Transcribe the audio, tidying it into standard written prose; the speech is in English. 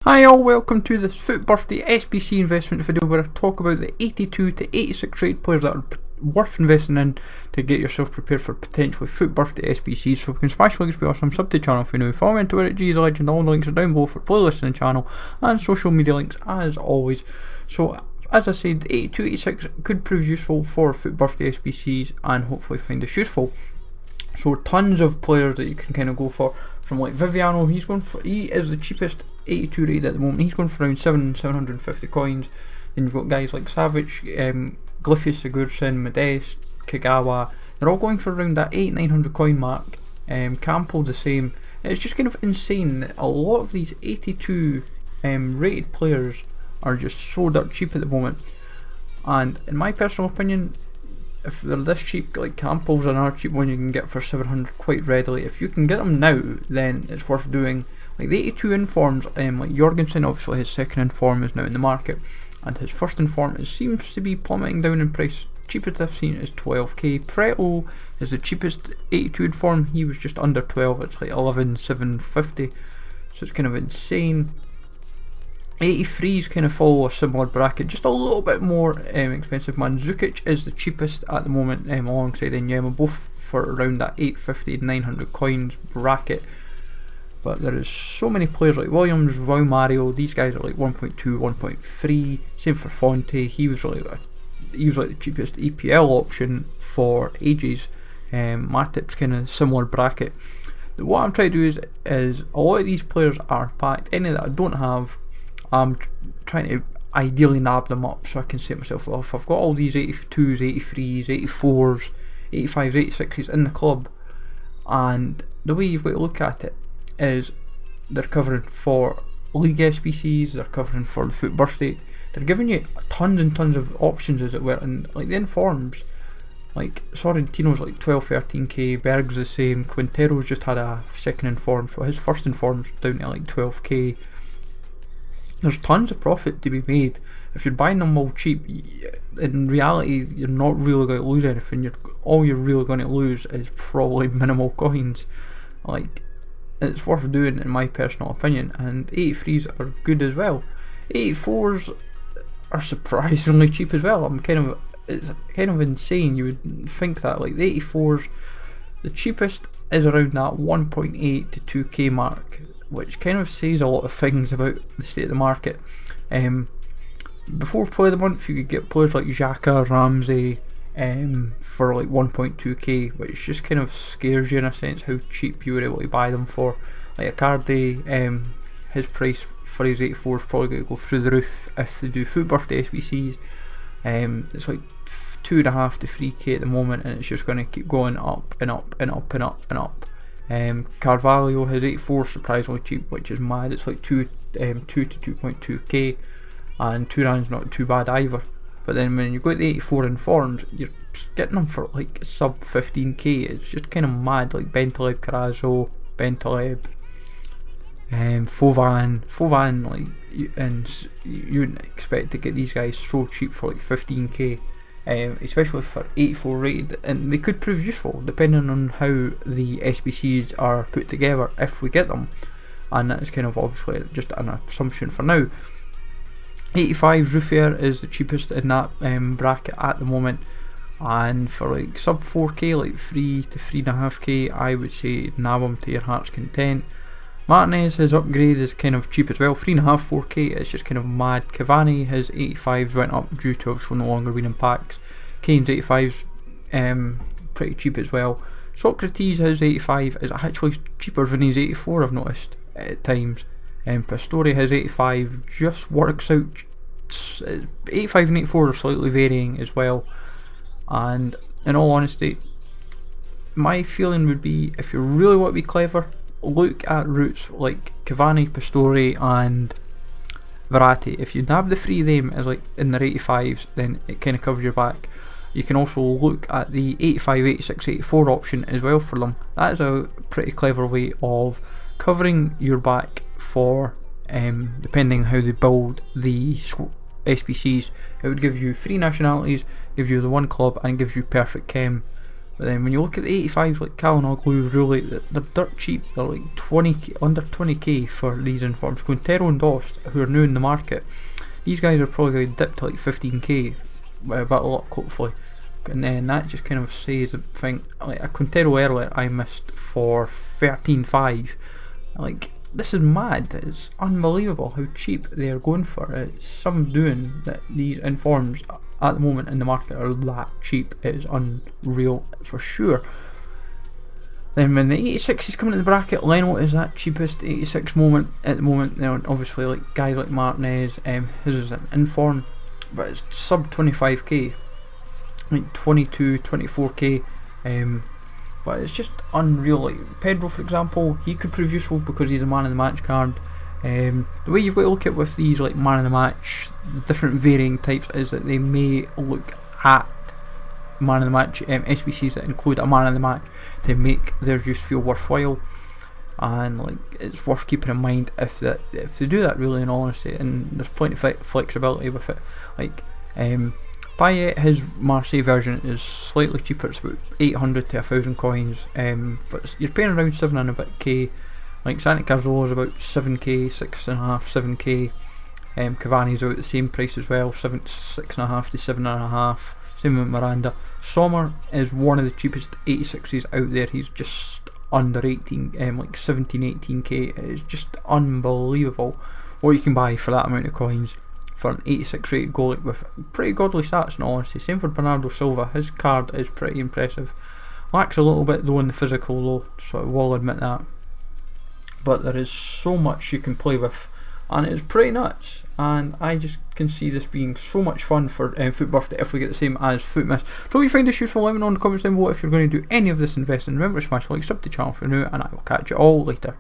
Hi all, welcome to this FUT Birthday SBC investment video where I talk about the 82 to 86 rated players that are worth investing in to get yourself prepared for potentially FUT Birthday SBCs. So we can smash links, be awesome, sub to the channel if you know, follow me on Twitter at G's Legend, all the links are down below for playlists in the channel and social media links as always. So as I said, 82 86 could prove useful for FUT Birthday SBCs and hopefully find this useful. So tons of players that you can kind of go for, from like Viviano, he is the cheapest 82 rated at the moment. He's going for around 750 coins. Then you've got guys like Savage, Glyphius Sigurdsson, Modest, Kagawa. They're all going for around that 800-900 coin mark. Campo the same. It's just kind of insane that a lot of these 82 rated players are just so dirt cheap at the moment. And in my personal opinion, if they're this cheap, like Campos another cheap one you can get for 700 quite readily. If you can get them now, then it's worth doing. Like the 82 informs, like Jorgensen, obviously his second inform is now in the market, and his first inform seems to be plummeting down in price. Cheapest I've seen is 12k. Preto is the cheapest 82 inform. He was just under 12. It's like 11,750. So it's kind of insane. 83s kind of follow a similar bracket, just a little bit more expensive. Mandzukic is the cheapest at the moment, alongside Enyema, both for around that 850-900 coins bracket. But there is so many players like Williams, Mario. These guys are like 1.2, 1.3. Same for Fonte. He was like the cheapest EPL option for ages. Matip's kind of similar bracket. What I'm trying to do is a lot of these players are packed. Any that I don't have, I'm trying to ideally nab them up so I can set myself off. I've got all these 82s, 83s, 84s, 85s, 86s in the club, and the way you've got to look at it is they're covering for League SBCs, they're covering for the FUT Birthday, they're giving you tons and tons of options as it were. And like the informs, like Sorrentino's like 12-13k, Berg's the same, Quintero's just had a second inform, so his first inform's down to like 12k. There's tons of profit to be made if you're buying them all cheap. In reality, you're not really going to lose anything. All you're really going to lose is probably minimal coins. Like, it's worth doing in my personal opinion. And 83s are good as well. 84s are surprisingly cheap as well. It's kind of insane. You would think that like the 84s, the cheapest is around that 1.8 to 2k mark, which kind of says a lot of things about the state of the market. Before Play of the Month, you could get players like Xhaka, Ramsey for like 1.2k, which just kind of scares you in a sense how cheap you were able to buy them for. Like Icardi, his price for his 84 is probably going to go through the roof if they do FUT Birthday SBCs. It's like 2.5 to 3k at the moment, and it's just going to keep going up and up and up and up and up. Carvalho, his 84 surprisingly cheap, which is mad. It's like 2 to 2.2k, and Turan's not too bad either. But then when you go to the 84 informs, you're getting them for like sub 15k. It's just kind of mad. Like Bentaleb, Carazo, Bentaleb, Fovan, like and you wouldn't expect to get these guys so cheap for like 15k. Especially for 84 rated, and they could prove useful depending on how the SBCs are put together if we get them, and that's kind of obviously just an assumption for now. 85 Ruffier is the cheapest in that bracket at the moment, and for like sub 4k, like 3 to 3.5k, I would say nab him to your heart's content. Martinez, his upgrade is kind of cheap as well, 3.5, 4k, it's just kind of mad. Cavani, his 85s went up due to obviously no longer winning packs. Kane's 85s, pretty cheap as well. Socrates, his 85 is actually cheaper than his 84, I've noticed at times. Pastore, his 85 just works out. 85 and 84 are slightly varying as well, and in all honesty, my feeling would be, if you really want to be clever, look at routes like Cavani, Pastore and Verratti. If you nab the three of them as like in their 85s, then it kind of covers your back. You can also look at the 85, 86, 84 option as well for them. That is a pretty clever way of covering your back for depending how they build the SBCs. It would give you 3 nationalities, give you the 1 club, and gives you perfect chem. But then when you look at the 85s like Kalinoglu, really, they're dirt cheap. They're like 20k, under 20k for these informs. Quintero and Dost, who are new in the market, these guys are probably going to dip to like 15k with a bit of luck, hopefully. And then that just kind of says the thing. Like a Quintero earlier I missed for 13.5. Like, this is mad. It's unbelievable how cheap they are going for. It's some doing that these informs at the moment in the market are that cheap. It is unreal for sure. Then when the 86 is coming in the bracket, Leno is that cheapest 86 moment at the moment. You know, obviously like guys like Martinez, his is an inform, but it's sub 25k, like 22, 24k. But it's just unreal. Like Pedro, for example, he could prove useful because he's a man of the match card. The way you've got to look at with these like man of the match, different varying types, is that they may look at man of the match SBCs that include a man of the match to make their use feel worthwhile, and like it's worth keeping in mind if they do that, really, in all honesty. And there's plenty of flexibility with it. Like Payet, his Marseille version is slightly cheaper. It's about 800 to 1,000 coins, but you're paying around 7 and a bit k. Like Santi Cazorla is about 7k, 6.5, 7k. Cavani's about the same price as well, 6.5 to 7.5. Same with Miranda. Sommer is one of the cheapest 86s out there. He's just under 18, like 17, 18k. It is just unbelievable what you can buy for that amount of coins for an 86 rated goalie with pretty godly stats, in all honesty. Same for Bernardo Silva. His card is pretty impressive. Lacks a little bit though in the physical though, so I will admit that. But there is so much you can play with, and it's pretty nuts, and I just can see this being so much fun for FUT Birthday if we get the same as FUTmas. So if you find this useful, let me know in the comments down below if you're going to do any of this investing. Remember to smash like, sub to the channel for now, and I will catch you all later.